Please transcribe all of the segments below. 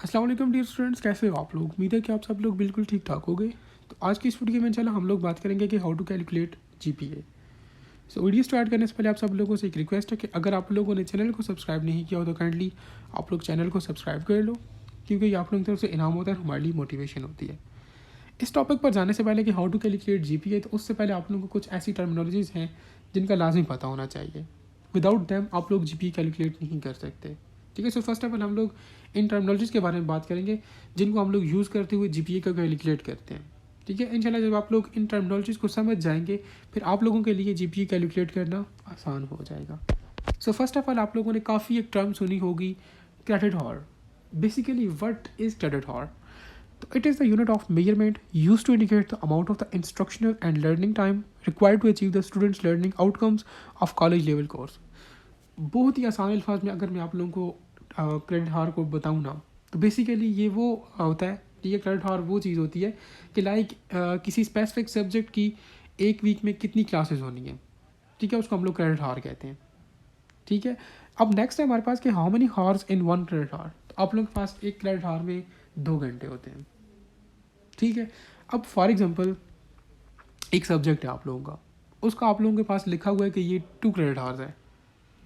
अस्सलाम वालेकुम dear students, कैसे हो आप लोग। उम्मीद है कि आप सब लोग बिल्कुल ठीक ठाक हो गए। तो आज की इस वीडियो में इंशाल्लाह हम लोग बात करेंगे कि how to calculate GPA. So video start करने से पहले आप सब लोगों से एक रिक्वेस्ट है कि अगर आप लोगों ने चैनल को सब्सक्राइब नहीं किया हो तो काइंडली आप लोग चैनल को सब्सक्राइब कर लो, क्योंकि ये आप लोगों की तरफ से इनाम होता है और हमारे लिए मोटिवेशन होती है। इस टॉपिक पर जाने से पहले कि हाउ टू कैलकुलेट जीपीए, तो उससे पहले आप लोगों को कुछ ऐसी टर्मिनोलॉजीज़ हैं जिनका लाजमी पता होना चाहिए। विदाउट दैम आप लोग जीपीए कैलकुलेट नहीं कर सकते। ठीक है, सो फर्स्ट ऑफ ऑल हम लोग इन टर्मिनोलॉजीज़ के बारे में बात करेंगे जिनको हम लोग यूज़ करते हुए जीपीए का कैलकुलेट करते हैं। ठीक है, इंशाल्लाह जब आप लोग इन टर्मिनोलॉजीज़ को समझ जाएंगे फिर आप लोगों के लिए जीपीए कैलकुलेट करना आसान हो जाएगा। सो फर्स्ट ऑफ ऑल आप लोगों ने काफ़ी एक टर्म सुनी होगी, credit hour. Basically what is credit hour? It is the unit of measurement used to indicate the amount of the instructional and learning time required to achieve the students' learning outcomes of college level course. बहुत ही आसान अल्फाज में अगर मैं आप लोगों को credit हार को बताऊँ ना, तो बेसिकली ये वो होता है कि ये क्रेडिट हार वो चीज़ होती है कि लाइक किसी स्पेसिफिक सब्जेक्ट की एक वीक में कितनी क्लासेस होनी है। ठीक है, उसको हम लोग क्रेडिट हार कहते हैं। ठीक है, अब नेक्स्ट है हमारे पास कि how many hours in one credit hour. तो आप लोगों के पास एक क्रेडिट हार में 2 घंटे होते हैं। ठीक है, अब फॉर एग्जांपल एक सब्जेक्ट है आप लोगों का, उसका आप लोगों के पास लिखा हुआ है कि ये 2 क्रेडिट आवर्स है।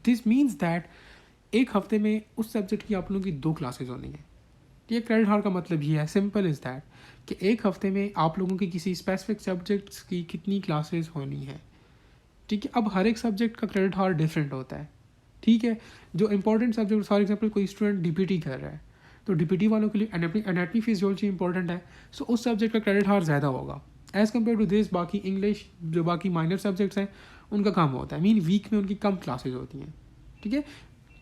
दिस मीन्स दैट एक हफ्ते में उस सब्जेक्ट की आप लोगों की 2 क्लासेस होनी है। ये क्रेडिट आवर का मतलब ये है, सिंपल इज़ दैट कि एक हफ्ते में आप लोगों की किसी स्पेसिफिक सब्जेक्ट्स की कितनी क्लासेस होनी है। ठीक है, अब हर एक सब्जेक्ट का क्रेडिट आवर डिफरेंट होता है। ठीक है, जो इंपॉर्टेंट सब्जेक्ट, फॉर एग्जांपल कोई स्टूडेंट डीपीटी कर रहा है तो डीपीटी वालों के लिए एनाटमी फिजियोलॉजी इंपॉर्टेंट है, सो उस सब्जेक्ट का क्रेडिट हार ज़्यादा होगा एज़ कम्पेयर टू दिस। बाकी इंग्लिश, जो बाकी माइनर सब्जेक्ट्स हैं उनका कम होता है, मीन वीक में उनकी कम क्लासेज होती हैं। ठीक है,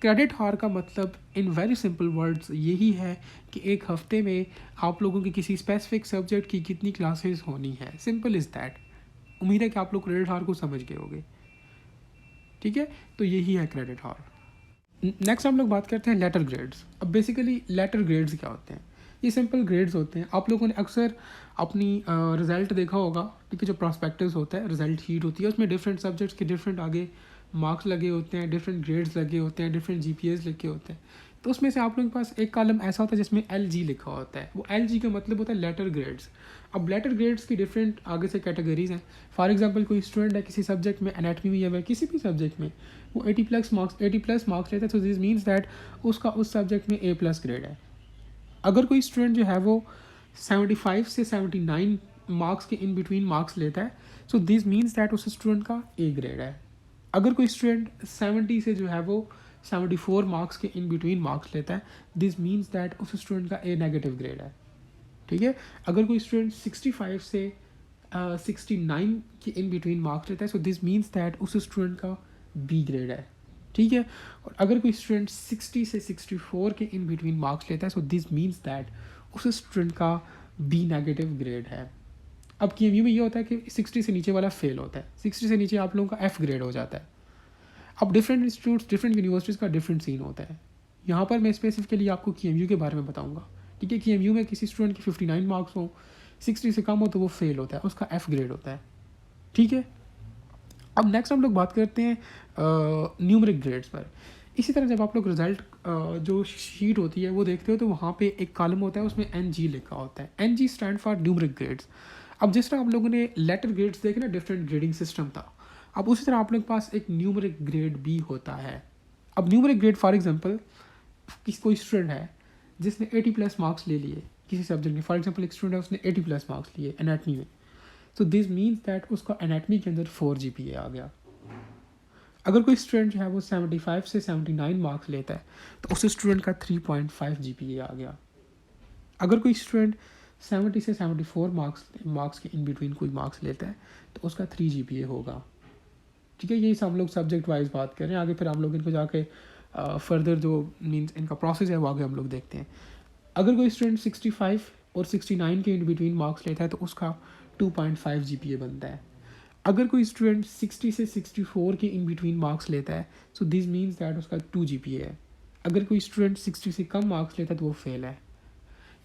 क्रेडिट हार का मतलब इन वेरी सिंपल वर्ड्स यही है कि एक हफ्ते में आप लोगों की किसी स्पेसिफिक सब्जेक्ट की कितनी क्लासेस होनी है। Simple is that. उम्मीद है कि आप लोग क्रेडिट हार को समझ गए होंगे। ठीक है, तो यही है क्रेडिट हार। नेक्स्ट हम लोग बात करते हैं लेटर ग्रेड्स। अब बेसिकली लेटर ग्रेड्स क्या होते हैं? ये सिंपल ग्रेड्स होते हैं। आप लोगों ने अक्सर अपनी रिज़ल्ट देखा होगा। ठीक है, जो प्रॉस्पेक्टस होता है, रिज़ल्ट शीट होती है, उसमें डिफरेंट सब्जेक्ट्स के डिफरेंट आगे मार्क्स लगे होते हैं, डिफरेंट ग्रेड्स लगे होते हैं, डिफरेंट जीपीएस लिखे होते हैं। तो उसमें से आप लोगों के पास एक कॉलम ऐसा होता है जिसमें LG लिखा होता है। वो LG का मतलब होता है लेटर ग्रेड्स। अब लेटर ग्रेड्स की डिफरेंट आगे से कैटेगरीज हैं। फॉर एग्जांपल कोई स्टूडेंट है किसी सब्जेक्ट में, एनाटमी में या किसी भी सब्जेक्ट में, वो 80+ मार्क्स लेता है, तो दिस मीन्स दैट उसका उस सब्जेक्ट में A+ ग्रेड है। अगर कोई स्टूडेंट जो है वो 75 से 79 मार्क्स के इन बिटवीन मार्क्स लेता है, सो दिस मीन्स दैट उस स्टूडेंट का A ग्रेड है। अगर कोई स्टूडेंट 70 से जो है वो 74 मार्क्स के इन बिटवीन मार्क्स लेता है, दिस मीन्स दैट उस स्टूडेंट का A नेगेटिव ग्रेड है। ठीक है, अगर कोई स्टूडेंट 65 से 69 के इन बिटवीन मार्क्स लेता है, सो दिस मीन्स दैट उस स्टूडेंट का B ग्रेड है। ठीक है, और अगर कोई स्टूडेंट 60 से 64 के इन बिटवीन मार्क्स लेता है, सो दिस मीन्स दैट उस स्टूडेंट का B नेगेटिव ग्रेड है। अब KMU में ये होता है कि 60 से नीचे वाला फेल होता है, 60 से नीचे आप लोगों का F ग्रेड हो जाता है। अब डिफरेंट इंस्टीट्यूट्स, डिफरेंट यूनिवर्सिटीज़ का डिफरेंट सीन होता है। यहाँ पर मैं स्पेसिफिकली आपको KMU के बारे में बताऊँगा। ठीक है, KMU में किसी स्टूडेंट के 59 मार्क्स हो, 60 से कम हो तो वो फेल होता है, उसका F ग्रेड होता है। ठीक है, अब नेक्स्ट हम लोग बात करते हैं न्यूमरिक ग्रेड्स पर। इसी तरह जब आप लोग रिजल्ट जो शीट होती है वो देखते हो तो वहाँ पे एक कॉलम होता है, उसमें NG लिखा होता है। NG stand for numeric grades. अब जिस तरह आप लोगों ने लेटर ग्रेड्स देखे ना, डिफरेंट ग्रेडिंग सिस्टम था, अब उसी तरह आप लोग के पास एक न्यूमरिक ग्रेड भी होता है। अब न्यूमरिक ग्रेड फॉर एग्जांपल कोई स्टूडेंट है जिसने 80+ मार्क्स ले लिए किसी सब्जेक्ट में, फॉर एग्जांपल एक स्टूडेंट है उसने 80+ मार्क्स लिए एनाटमी में, तो दिस मीन्स दैट उसका एनाटमी के अंदर 4 GPA आ गया। अगर कोई स्टूडेंट जो है वो 75 से 79 मार्क्स लेता है तो उस स्टूडेंट का 3.5 GPA आ गया। अगर कोई स्टूडेंट 70 से 74 मार्क्स के इन बिटवीन कोई मार्क्स लेता है तो उसका 3 GPA होगा। ठीक है, यही सब हम लोग सब्जेक्ट वाइज बात कर रहे हैं। आगे फिर हम लोग इनको जाके फर्दर जो मीन्स इनका प्रोसेस है वो आगे हम लोग देखते हैं। अगर कोई स्टूडेंट 65 और 69 के इन बिटवीन मार्क्स लेता है तो उसका 2.5 GPA बनता है। अगर कोई स्टूडेंट 60 से 64 के इन बिटवीन मार्क्स लेता है, सो दिस मीन्स दैट उसका 2 GPA है। अगर कोई स्टूडेंट 60 से कम मार्क्स लेता है तो वो फेल है।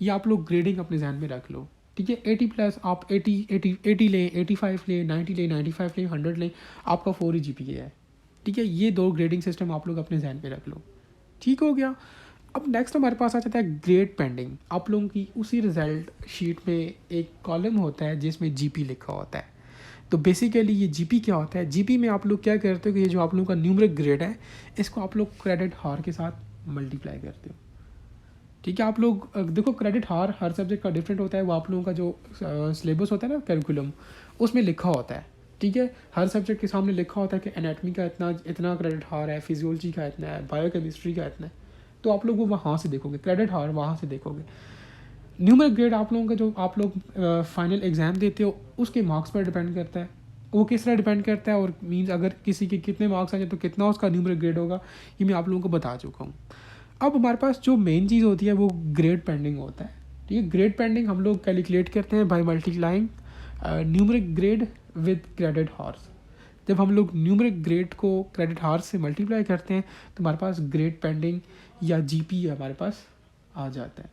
ये आप लोग ग्रेडिंग अपने ध्यान में रख लो। ठीक है, 80+ आप 80 लें, 85 लें, 90 लें, 95 लें, 100 लें, आपका 4 ही GPA है। ठीक है, ये 2 ग्रेडिंग सिस्टम आप लोग अपने ध्यान में रख लो। ठीक हो गया। अब नेक्स्ट हमारे पास आ जाता है ग्रेड पेंडिंग। आप लोगों की उसी रिजल्ट शीट में एक कॉलम होता है जिसमें जीपी लिखा होता है। तो बेसिकली ये जीपी क्या होता है, जीपी में आप लोग क्या करते हो कि ये जो आप लोगों का न्यूमरिक ग्रेड है इसको आप लोग क्रेडिट हार के साथ मल्टीप्लाई करते हो। ठीक है, आप लोग देखो क्रेडिट हार हर सब्जेक्ट का डिफरेंट होता है, वो आप लोगों का जो सिलेबस होता है ना करिकुलम उसमें लिखा होता है। ठीक है, हर सब्जेक्ट के सामने लिखा होता है कि एनाटमी का इतना इतना क्रेडिट हार है, फिजियोलॉजी का इतना है, बायोकेमिस्ट्री का इतना है। तो आप लोग वो वहाँ से देखोगे, क्रेडिट हार वहाँ से देखोगे। न्यूमरिक ग्रेड आप लोगों का जो आप लोग फाइनल एग्ज़ाम देते हो उसके मार्क्स पर डिपेंड करता है। वो किस तरह डिपेंड करता है और मीन्स अगर किसी के कितने मार्क्स आ जाए तो कितना उसका न्यूमरिक ग्रेड होगा, ये मैं आप लोगों को बता चुका हूँ। अब हमारे पास जो मेन चीज़ होती है वो ग्रेड पेंडिंग होता है। ठीक है, ग्रेड पेंडिंग हम लोग कैलकुलेट करते हैं by multiplying numeric grade with credit hours. जब हम लोग न्यूमरिक ग्रेड को क्रेडिट हार्स से मल्टीप्लाई करते हैं तो हमारे पास ग्रेड पेंडिंग या जीपी हमारे पास आ जाता है।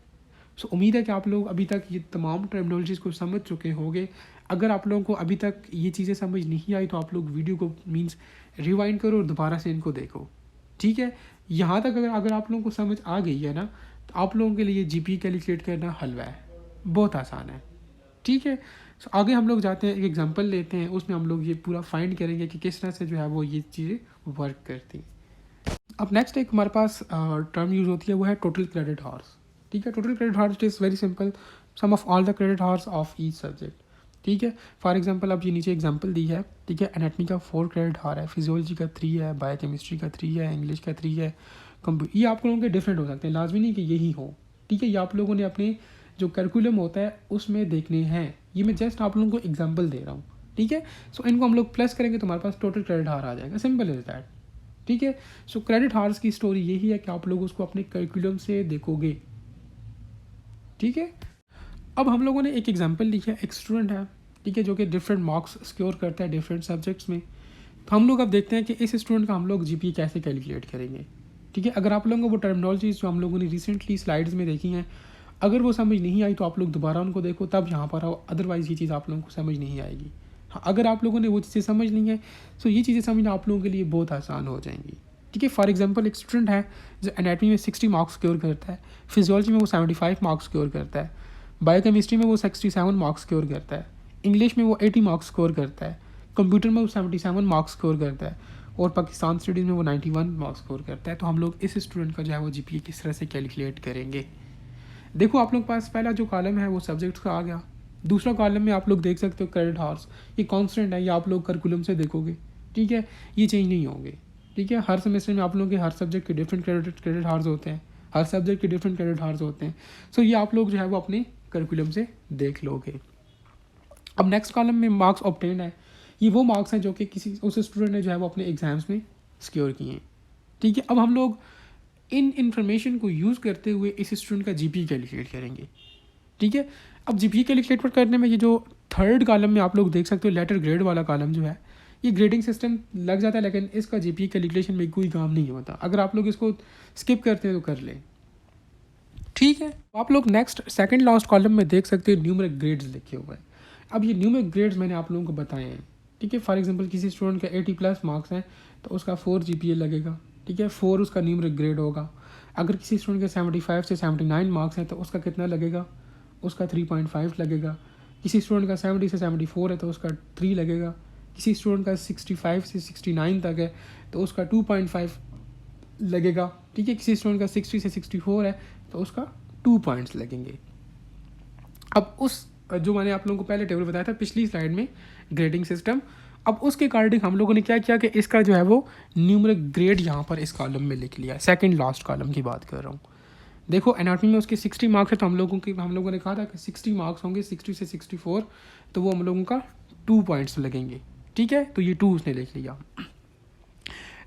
सो उम्मीद है कि आप लोग अभी तक ये तमाम टर्मिनोलॉजीज़ को समझ चुके होंगे। अगर आप लोगों को अभी तक ये चीज़ें समझ नहीं आई तो आप लोग वीडियो को मीन्स रिवाइंड करो और दोबारा से इनको देखो। ठीक है, यहाँ तक अगर आप लोगों को समझ आ गई है ना तो आप लोगों के लिए जीपी कैलकुलेट करना हलवा है, बहुत आसान है। ठीक है, सो आगे हम लोग जाते हैं, एक एग्जांपल लेते हैं, उसमें हम लोग ये पूरा फाइंड करेंगे कि किस तरह से जो है वो ये चीज़ें वर्क करती हैं। अब नेक्स्ट एक हमारे पास टर्म यूज़ होती है वो है टोटल क्रेडिट हार्स। ठीक है, total credit hours is very simple, sum of all the credit hours of each subject. ठीक है, फॉर एग्जांपल अब ये नीचे एग्जांपल दी है। ठीक है, एनाटमी का 4 क्रेडिट हार है, फिजियोलॉजी का 3 है, बायोकेमिस्ट्री का 3 है, इंग्लिश का 3 है, ये आप लोगों के डिफरेंट हो सकते हैं, लाजमी नहीं कि यही हो। ठीक है, ये आप लोगों ने अपने जो करिकुलम होता है उसमें देखने हैं, ये मैं जस्ट आप लोगों को एग्जाम्पल दे रहा हूँ। ठीक है, सो इनको हम लोग प्लस करेंगे तो हमारे पास टोटल क्रेडिट हार आ जाएगा, सिंपल इज दैट। ठीक है, सो क्रेडिट हार्स की स्टोरी यही है कि आप लोग उसको अपने करिकुलम से देखोगे। ठीक है, अब हम लोगों ने एक एग्जांपल लिखा है, एक स्टूडेंट है, ठीक है, जो कि डिफरेंट मार्क्स स्कोर करता है डिफरेंट सब्जेक्ट्स में। तो हम लोग अब देखते हैं कि इस स्टूडेंट का हम लोग जीपी कैसे कैलकुलेट करेंगे। ठीक है, अगर आप लोगों को वो टर्मिनोलॉजीज जो हम लोगों ने रिसेंटली स्लाइड्स में देखी हैं अगर वो समझ नहीं आई तो आप लोग दोबारा उनको देखो तब यहाँ पर आओ, अदरवाइज़ ये चीज़ आप लोगों को समझ नहीं आएगी। हाँ, अगर आप लोगों ने वो चीज़ें समझ ली हैं तो ये चीज़ें समझना आप लोगों के लिए बहुत आसान हो जाएंगी। ठीक है, फॉर एग्जांपल एक स्टूडेंट है जो एनाटमी में 60 मार्क्स स्कोर करता है, फिजियोलॉजी में वो 75 मार्क्स स्कोर करता है, बायोकेमिस्ट्री में वो 67 मार्क्स स्कोर करता है, इंग्लिश में वो 80 मार्क्स स्कोर करता है, कंप्यूटर में वो 77 मार्क्स स्कोर करता है और पाकिस्तान स्टडीज़ में वो 91 मार्क्स स्कोर करता है। तो हम लोग इस स्टूडेंट का जो है वो जीपीए किस तरह से कैलकुलेट करेंगे। देखो आप लोग के पास पहला जो कॉलम है वो सब्जेक्ट्स का आ गया, दूसरा कॉलम में आप लोग देख सकते हो क्रेडिट हार्स, ये कांस्टेंट है, ये आप लोग करिकुलम से देखोगे। ठीक है, ये चेंज नहीं होंगे। ठीक है, हर सेमेस्टर में आप लोगों के हर सब्जेक्ट के डिफरेंट क्रेडिट हार्स होते हैं, हर सब्जेक्ट के डिफरेंट क्रेडिट हार्स होते हैं। सो ये आप लोग जो है वो अपने करिकुलम से देख लोगे। अब नेक्स्ट कॉलम में मार्क्स ऑब्टेन्ड है, ये वो मार्क्स हैं जो कि किसी उस स्टूडेंट ने जो है वो अपने एग्जाम्स में सिक्योर किए हैं। ठीक है, अब हम लोग इन इन्फॉर्मेशन को यूज़ करते हुए इस स्टूडेंट का जीपी कैलकुलेट करेंगे। ठीक है, अब जीपी कैलकुलेट करने में ये जो थर्ड कॉलम में आप लोग देख सकते हो लेटर ग्रेड वाला कॉलम जो है ये ग्रेडिंग सिस्टम लग जाता है, लेकिन इसका जीपी कैलकुलेशन में कोई काम नहीं होता। अगर आप लोग इसको स्किप करते हैं तो कर लें। ठीक है, आप लोग नेक्स्ट सेकंड लास्ट कॉलम में देख सकते हो न्यूमरिक ग्रेड्स लिखे हुए हैं। अब ये न्यूमरिक ग्रेड्स मैंने आप लोगों को बताए हैं। ठीक है, फॉर एग्जांपल किसी स्टूडेंट का 80+ मार्क्स हैं तो उसका 4 जीपीए लगेगा। ठीक है, 4 उसका न्यूमरिक ग्रेड होगा। अगर किसी स्टूडेंट के 75 से 79 मार्क्स हैं तो उसका कितना लगेगा, उसका 3.5 लगेगा। किसी स्टूडेंट का 70 से 74 है तो उसका 3 लगेगा। किसी स्टूडेंट का 65 से 69 तक है तो उसका 2.5 लगेगा। ठीक है, किसी स्टूडेंट का 60 से 64 है तो उसका 2 पॉइंट्स लगेंगे। अब उस जो मैंने आप लोगों को पहले टेबल बताया था पिछली स्लाइड में ग्रेडिंग सिस्टम, अब उसके अकॉर्डिंग हम लोगों ने क्या किया कि इसका जो है वो न्यूमरिक ग्रेड यहाँ पर इस कॉलम में लिख लिया है। सेकंड लास्ट कॉलम की बात कर रहा हूँ। देखो एनाटमी में उसके 60 मार्क्स है तो हम लोगों ने कहा था कि 60 मार्क्स होंगे, 60 से 64 तो वो हम लोगों का 2 पॉइंट्स लगेंगे। ठीक है, तो ये 2 उसने लिख लिया।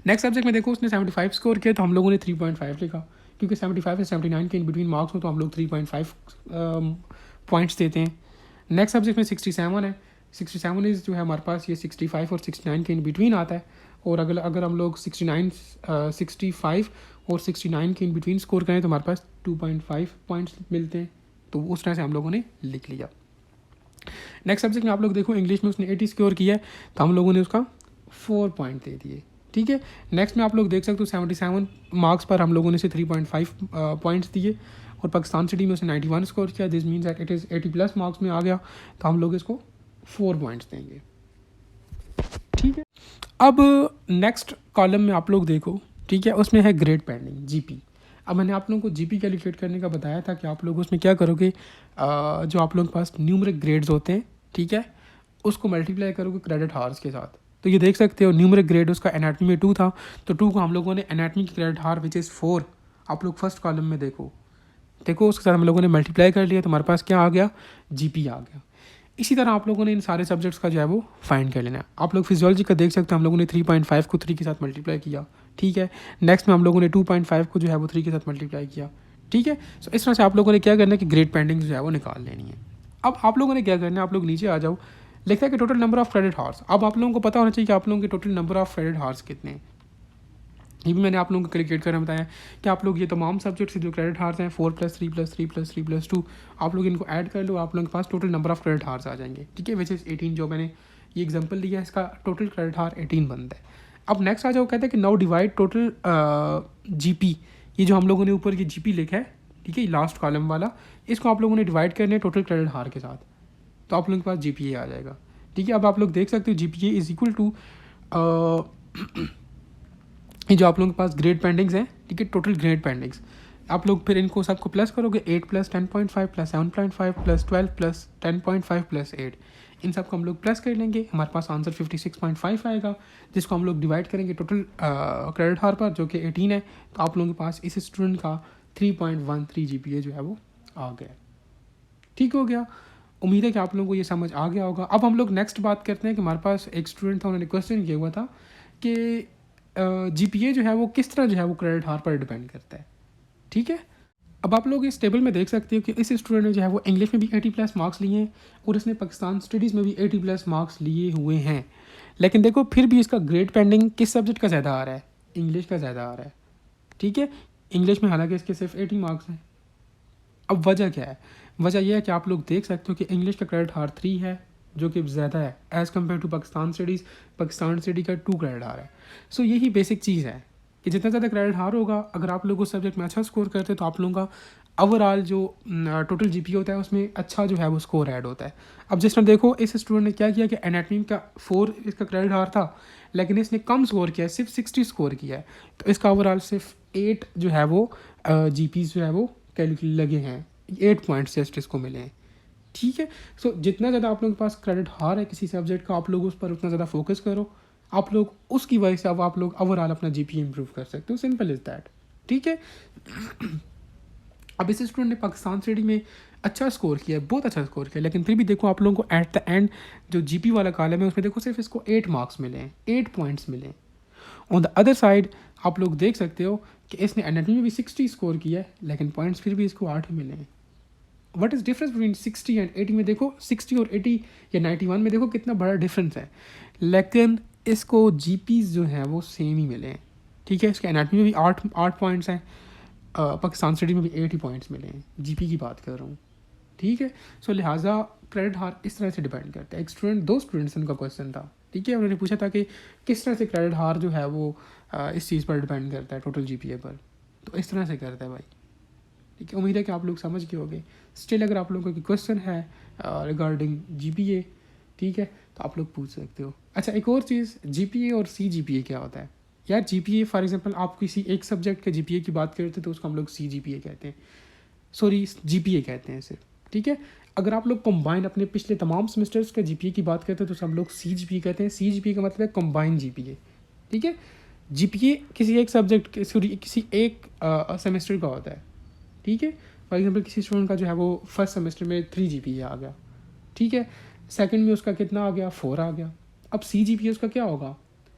नेक्स्ट सब्जेक्ट में देखो उसने 75 स्कोर किया तो हम लोगों ने 3.5 लिखा, क्योंकि 75 से 79 के इन बिटवीन मार्क्स हो तो हम लोग 3.5 पॉइंट्स देते हैं। नेक्स्ट सब्जेक्ट में 67 है, 67 इज जो है हमारे पास ये 65 और 69 के इन बिटवीन आता है। और अगर हम लोग 65 और 69 के इन बिटवीन स्कोर करें तो हमारे पास 2.5 पॉइंट्स मिलते हैं। तो उस तरह से हम लोगों ने लिख लिया। नेक्स्ट सब्जेक्ट में आप लोग देखो इंग्लिश में उसने 80 स्कोर किया है तो हम लोगों ने उसका 4 पॉइंट दे दिए। ठीक है। नेक्स्ट में आप लोग देख सकते हो 77 मार्क्स पर हम लोगों ने इसे 3.5 पॉइंट्स दिए और पाकिस्तान सिटी में उसे 91 स्कोर किया। This means that it is 80+ marks में आ गया, तो हम लोग इसको 4 पॉइंट्स देंगे। ठीक है। अब नेक्स्ट कॉलम में आप लोग देखो, ठीक है, उसमें है ग्रेड पेंडिंग जीपी। अब मैंने आप लोगों को जीपी कैलकुलेट करने का बताया था कि आप लोग उसमें क्या करोगे, जो आप लोगों के पास न्यूमरिक ग्रेड्स होते हैं, ठीक है, उसको मल्टीप्लाई करोगे क्रेडिट हार्स के साथ। तो ये देख सकते हो न्यूमरिक ग्रेड उसका एनाटमी में 2 था, तो 2 को हम लोगों ने एनाटमी की क्रेडिट हार विच इज़ 4, आप लोग फर्स्ट कॉलम में देखो उसके साथ हम लोगों ने मल्टीप्लाई कर लिया, तो हमारे पास क्या आ गया, जीपी आ गया। इसी तरह आप लोगों ने इन सारे सब्जेक्ट्स का जो है वो फाइंड कर लेना है। आप लोग फिजियोलॉजी का देख सकते हो, हम लोगों ने 3.5 को 3 के साथ मल्टीप्लाई किया, ठीक है। नेक्स्ट में हम लोगों ने 2.5 को जो है वो 3 के साथ मल्टीप्लाई किया, ठीक है। सो इस तरह से आप लोगों ने क्या करना है कि ग्रेड पेंडिंग जो है वो निकाल लेनी है। अब आप लोगों ने क्या करना है, आप लोग नीचे आ जाओ, लिखता है कि total number of credit hours. अब आप लोगों को पता होना चाहिए कि आप लोगों के total number of credit hours कितने हैं। ये भी मैंने आप लोगों को कैलकुलेट करना बताया कि आप लोग ये तमाम सब्जेक्ट्स जो क्रेडिट हार्स हैं 4+3+3+3+2 आप लोग इनको ऐड कर लो, आप लोगों के पास total number of credit hours आ जाएंगे, ठीक है, विच इज़ 18। जो मैंने ये एग्जांपल दिया है इसका टोटल क्रेडिट हार 18 बनता है। अब नेक्स्ट आ जाओ, कहते हैं कि नाउ डिवाइड टोटल जीपी। ये जो हम लोगों ने ऊपर ये जीपी लिखा है, ठीक है, लास्ट कॉलम वाला, इसको आप लोगों ने डिवाइड करना है टोटल क्रेडिट हार के साथ, तो आप लोगों के पास जीपीए आ जाएगा, ठीक है। अब आप लोग देख सकते हो जीपीए इज इक्वल टू ये जो आप लोगों के पास ग्रेड पेंडिंग्स हैं, ठीक है, टोटल ग्रेड पेंडिंग्स, आप लोग फिर इनको सबको प्लस करोगे, 8 + 10.5 + 7.5 + 12 + 10.5 + 8, इन सबको हम लोग प्लस कर लेंगे, हमारे पास आंसर 56.5 आएगा, जिसको हम लोग डिवाइड करेंगे टोटल क्रेडिट हार पर जो कि 18 है, तो आप लोगों के पास इस स्टूडेंट का 3.13 जीपीए जो है वो आ गया। ठीक हो गया, उम्मीद है कि आप लोगों को ये समझ आ गया होगा। अब हम लोग नेक्स्ट बात करते हैं कि हमारे पास एक स्टूडेंट था, उन्होंने क्वेश्चन किया हुआ था कि जीपीए जो है वो किस तरह जो है वो क्रेडिट हार पर डिपेंड करता है, ठीक है। अब आप लोग इस टेबल में देख सकते हो कि इस स्टूडेंट ने जो है वो इंग्लिश में भी 80+ मार्क्स लिए हैं और इसने पाकिस्तान स्टडीज़ में भी 80+ मार्क्स लिए हुए हैं, लेकिन देखो फिर भी इसका ग्रेड पेंडिंग किस सब्जेक्ट का ज़्यादा आ रहा है, इंग्लिश का ज़्यादा आ रहा है, ठीक है। इंग्लिश में हालांकि इसके सिर्फ 80 मार्क्स हैं। अब वजह क्या है, वजह यह है कि आप लोग देख सकते हो कि इंग्लिश का क्रेडिट हार 3 है जो कि ज़्यादा है as compare to Pakistan studies. Pakistan study का 2 क्रेडिट हार है। सो यही बेसिक चीज़ है कि जितना ज़्यादा क्रेडिट हार होगा, अगर आप लोग उस सब्जेक्ट में अच्छा स्कोर करते हैं तो आप लोगों का ओवरऑल जो टोटल जीपी होता है उसमें अच्छा जो है वो स्कोर ऐड होता है। अब जिस तरह देखो इस स्टूडेंट ने क्या किया कि एनाटमी का 4 इसका क्रेडिट हार था, लेकिन इसने कम स्कोर किया है, सिर्फ 60 स्कोर किया है, तो इसका ओवरऑल सिर्फ 8 जो है वो जीपी जो है वो कैलकुलेट लगे हैं, 8 पॉइंट्स जस्ट इसको मिले हैं, ठीक है। सो जितना ज़्यादा आप लोगों के पास क्रेडिट हार है किसी सब्जेक्ट का, आप लोग उस पर उतना ज़्यादा फोकस करो, आप लोग उसकी वजह से अब आप लोग ओवरऑल अपना जीपीए इंप्रूव कर सकते हो, सिंपल इज़ दैट, ठीक है। अब इस स्टूडेंट ने पाकिस्तान स्टडी में अच्छा स्कोर किया है, बहुत अच्छा स्कोर किया, लेकिन फिर भी देखो आप लोगों को एट द एंड जो जीपी वाला कॉलम है उसमें देखो सिर्फ इसको 8 मार्क्स मिले हैं, 8 पॉइंट्स मिले हैं। ऑन द अदर साइड आप लोग देख सकते हो कि इसने एनाटमी में भी 60 स्कोर किया है, लेकिन पॉइंट्स फिर भी इसको 8 मिले हैं। What is difference between 60 and 80 में देखो, 60 और 80 या 91 में देखो कितना बड़ा डिफरेंस है, लेकिन इसको जीपीज़ जो हैं वो सेम ही मिले हैं, ठीक है। इसके एनाटमी में भी 8 पॉइंट्स हैं, पाकिस्तान स्टडी में भी 80 पॉइंट्स मिले हैं, जीपी की बात कर रहा हूँ, ठीक है। सो लिहाजा क्रेडिट हार इस तरह से डिपेंड करता है। एक स्टूडेंट, 2 स्टूडेंट्स उनका क्वेश्चन था, ठीक है, उन्होंने पूछा था कि किस तरह से क्रेडिट हार जो है वो इस चीज़ पर डिपेंड करता है, टोटल जीपीए पर, तो इस तरह से करता है भाई, ठीक है। उम्मीद है कि आप लोग समझ गए होंगे। स्टिल अगर आप लोगों को क्वेश्चन है रिगार्डिंग जीपीए, ठीक है, तो आप लोग पूछ सकते हो। अच्छा, एक और चीज़, जीपीए और सीजीपीए क्या होता है यार। जीपीए फॉर एग्जांपल आप किसी एक सब्जेक्ट के जीपीए की बात करते हैं तो उसको हम लोग सीजीपीए कहते हैं, सॉरी जीपीए कहते हैं सिर्फ, ठीक है। अगर आप लोग कंबाइन अपने पिछले तमाम सेमेस्टर्स के जीपीए की बात करते हैं तो हम लोग सीजीपीए कहते हैं। सीजीपीए का मतलब है कंबाइन जीपीए, ठीक है। जीपीए किसी एक सब्जेक्ट के, सॉरी किसी एक सेमेस्टर का होता है, ठीक है। फॉर एग्जांपल किसी स्टूडेंट का जो है वो फर्स्ट सेमेस्टर में 3 जीपीए आ गया, ठीक है, सेकंड में उसका कितना आ गया, 4 आ गया। अब सीजीपीए उसका क्या होगा,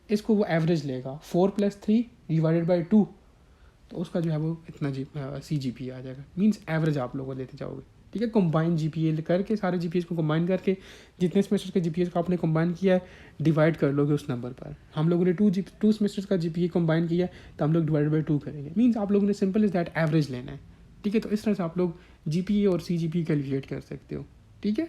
इसको वो एवरेज लेगा, 4 + 3 / 2, तो उसका जो है वो इतना सीजीपीए आ जाएगा, मींस एवरेज आप लोगों को लेते जाओगे, ठीक है। कंबाइन जीपीए करके सारे जीपीएस को कंबाइन करके जितने सेमेस्टर के जीपीएस को आपने कंबाइन किया है डिवाइड कर लोगे उस नंबर पर। हम लोगों ने 2 सेमेस्टर्स का जीपीए कंबाइन किया है तो हम लोग /2 करेंगे, मींस आप लोगों ने सिंपल इज दैट एवरेज लेना है, ठीक है। तो इस तरह से आप लोग जीपीए और सीजीपीए कैलकुलेट कर सकते हो, ठीक है।